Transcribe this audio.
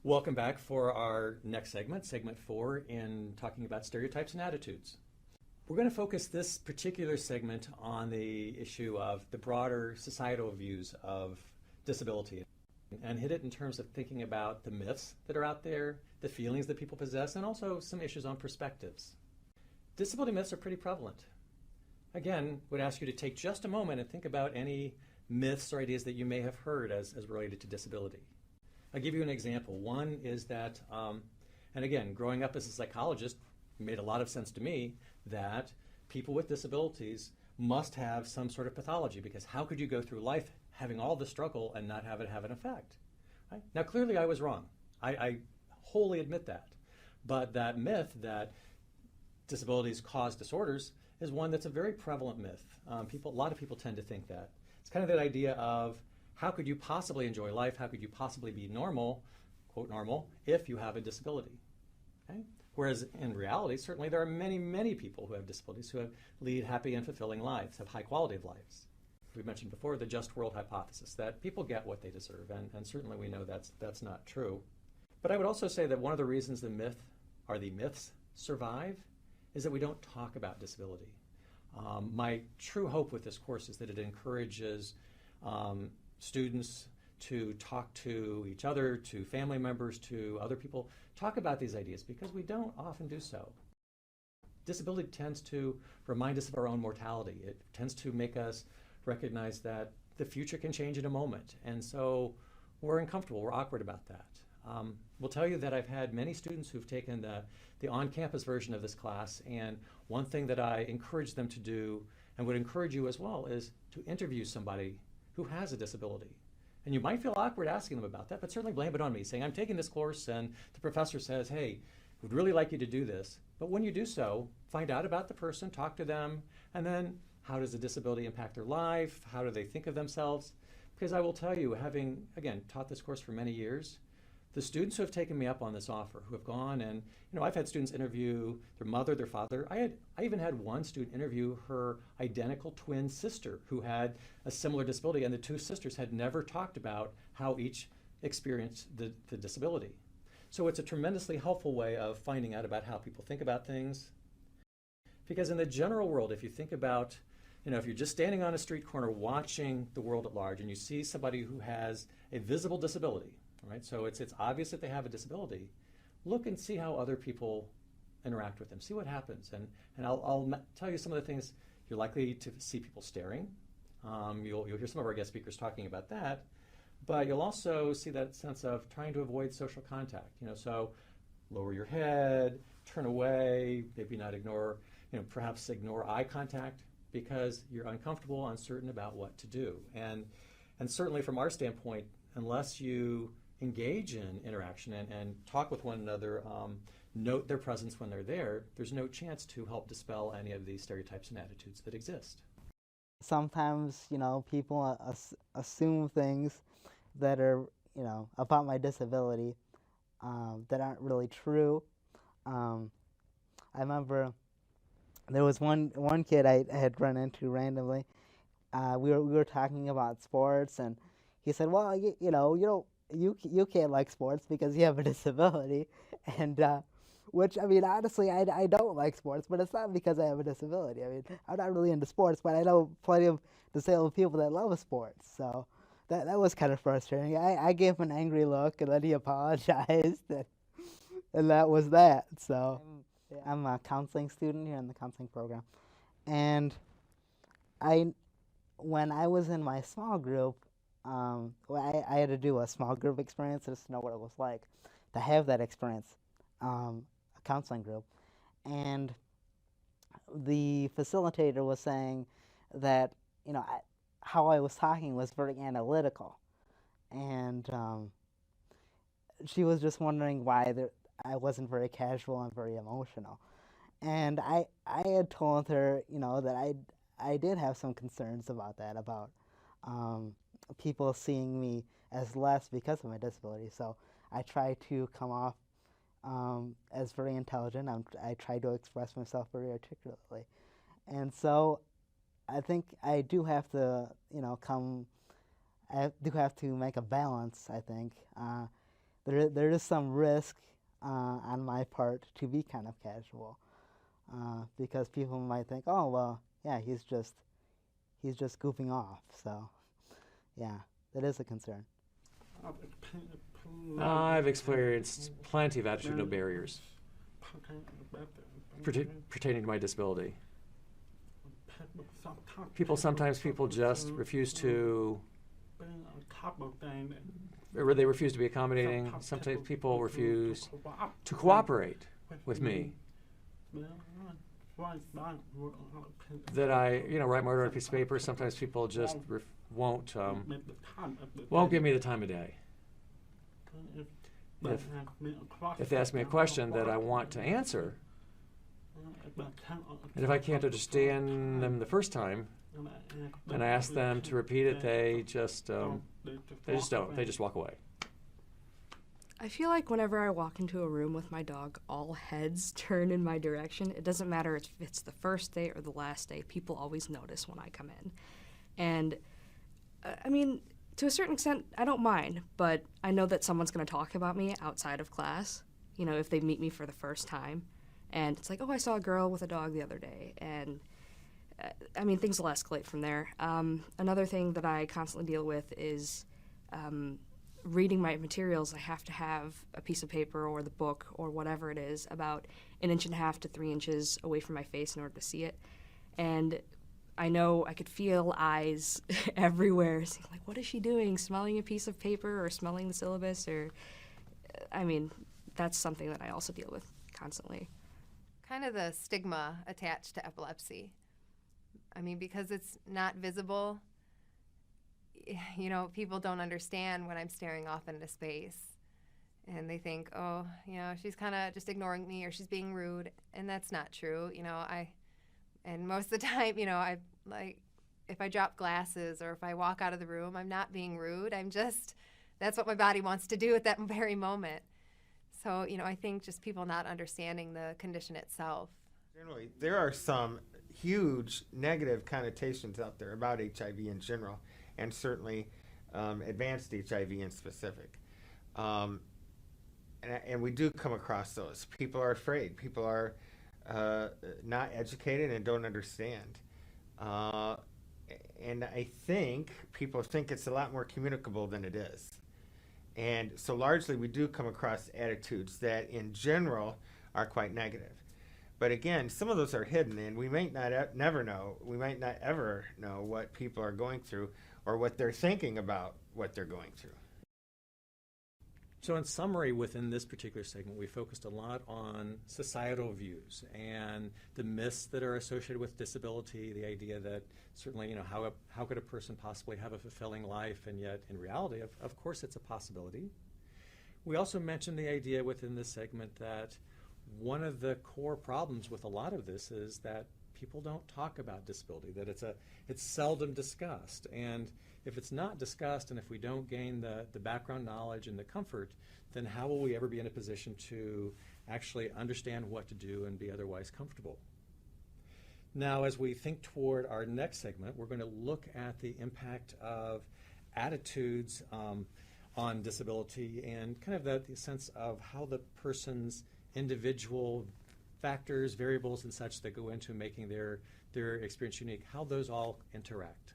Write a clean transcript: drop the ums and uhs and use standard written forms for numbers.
Welcome back for our next segment, segment 4, in talking about stereotypes and attitudes. We're going to focus this particular segment on the issue of the broader societal views of disability and hit it in terms of thinking about the myths that are out there, the feelings that people possess, and also some issues on perspectives. Disability myths are pretty prevalent. Again, would ask you to take just a moment and think about any myths or ideas that you may have heard as related to disability. I'll give you an example. One is that, and again, growing up as a psychologist, it made a lot of sense to me that people with disabilities must have some sort of pathology, because how could you go through life having all the struggle and not have it have an effect? Right? Now, clearly I was wrong. I wholly admit that. But that myth that disabilities cause disorders is one that's a very prevalent myth. A lot of people tend to think that. It's kind of that idea of how could you possibly enjoy life, how could you possibly be normal, quote normal, if you have a disability? Okay? Whereas in reality, certainly there are many, many people who have disabilities who lead happy and fulfilling lives, have high quality of lives. We mentioned before the just world hypothesis, that people get what they deserve, and certainly we know that's not true. But I would also say that one of the reasons the myths survive is that we don't talk about disability. My true hope with this course is that it encourages students to talk to each other, to family members, to other people, talk about these ideas, because we don't often do so. Disability tends to remind us of our own mortality. It tends to make us recognize that the future can change in a moment, and so we're uncomfortable, we're awkward about that. We'll tell you that I've had many students who've taken the on-campus version of this class, and one thing that I encourage them to do, and would encourage you as well, is to interview somebody who has a disability. And you might feel awkward asking them about that, but certainly blame it on me, saying, I'm taking this course and the professor says, hey, we'd really like you to do this. But when you do so, find out about the person, talk to them, and then how does the disability impact their life? How do they think of themselves? Because I will tell you, having, again, taught this course for many years, the students who have taken me up on this offer, who have gone and, I've had students interview their mother, their father. I even had one student interview her identical twin sister who had a similar disability, and the two sisters had never talked about how each experienced the disability. So it's a tremendously helpful way of finding out about how people think about things. Because in the general world, if you think about, if you're just standing on a street corner watching the world at large and you see somebody who has a visible disability, right? So it's obvious that they have a disability. Look and see how other people interact with them. See what happens. And I'll tell you some of the things. You're likely to see people staring. You'll hear some of our guest speakers talking about that. But you'll also see that sense of trying to avoid social contact. So lower your head, turn away, maybe not ignore, perhaps ignore eye contact because you're uncomfortable, uncertain about what to do. And certainly from our standpoint, unless you engage in interaction and talk with one another, note their presence when they're there, there's no chance to help dispel any of these stereotypes and attitudes that exist. Sometimes, people assume things that are, about my disability that aren't really true. I remember there was one kid I had run into randomly. We were talking about sports, and he said, "Well, you can't like sports because you have a disability," and which, honestly, I don't like sports, but it's not because I have a disability. I'm not really into sports, but I know plenty of disabled people that love sports, so that was kind of frustrating. I gave him an angry look, and then he apologized, and that was that. So I'm a counseling student here in the counseling program, and when I was in my small group, I had to do a small group experience just to know what it was like to have that experience, a counseling group. And the facilitator was saying that, how I was talking was very analytical. And she was just wondering why I wasn't very casual and very emotional. And I had told her, that I did have some concerns about that, about people seeing me as less because of my disability. So I try to come off as very intelligent. I try to express myself very articulately. And so I think I do have to, I do have to make a balance, I think. there is some risk on my part to be kind of casual, because people might think, oh well, yeah, he's just goofing off. So yeah, that is a concern. I've experienced plenty of attitudinal barriers pertaining to my disability. Sometimes people just refuse to, or they refuse to be accommodating. Sometimes people refuse to cooperate with me. That I, write my order on a piece of paper. Sometimes people just won't give me the time of day. If they ask me a question that I want to answer, and if I can't understand them the first time, and I ask them to repeat it, they just don't. They just walk away. I feel like whenever I walk into a room with my dog, all heads turn in my direction. It doesn't matter if it's the first day or the last day. People always notice when I come in. And, I mean, to a certain extent, I don't mind, but I know that someone's going to talk about me outside of class, if they meet me for the first time. And it's like, oh, I saw a girl with a dog the other day. And, things will escalate from there. Another thing that I constantly deal with is reading my materials. I have to have a piece of paper or the book or whatever it is about 1.5 to 3 inches away from my face in order to see it. And I know I could feel eyes everywhere, saying, like, what is she doing? Smelling a piece of paper or smelling the syllabus? Or, that's something that I also deal with constantly. Kind of the stigma attached to epilepsy. Because it's not visible, people don't understand when I'm staring off into space. And they think, oh, she's kind of just ignoring me or she's being rude. And that's not true. And most of the time, if I drop glasses or if I walk out of the room, I'm not being rude. That's what my body wants to do at that very moment. So, I think just people not understanding the condition itself. Generally, there are some huge negative connotations out there about HIV in general, and certainly advanced HIV in specific. And we do come across those. People are afraid. People are not educated and don't understand. And I think people think it's a lot more communicable than it is. And so largely we do come across attitudes that in general are quite negative. But again, some of those are hidden, and we might not ever know what people are going through or what they're thinking about what they're going through. So in summary, within this particular segment, we focused a lot on societal views and the myths that are associated with disability, the idea that certainly, how could a person possibly have a fulfilling life, and yet in reality, of course, it's a possibility. We also mentioned the idea within this segment that one of the core problems with a lot of this is that people don't talk about disability, that it's seldom discussed. And if it's not discussed, and if we don't gain the background knowledge and the comfort, then how will we ever be in a position to actually understand what to do and be otherwise comfortable? Now, as we think toward our next segment, we're going to look at the impact of attitudes on disability and kind of the sense of how the person's individual factors, variables, and such that go into making their experience unique, how those all interact.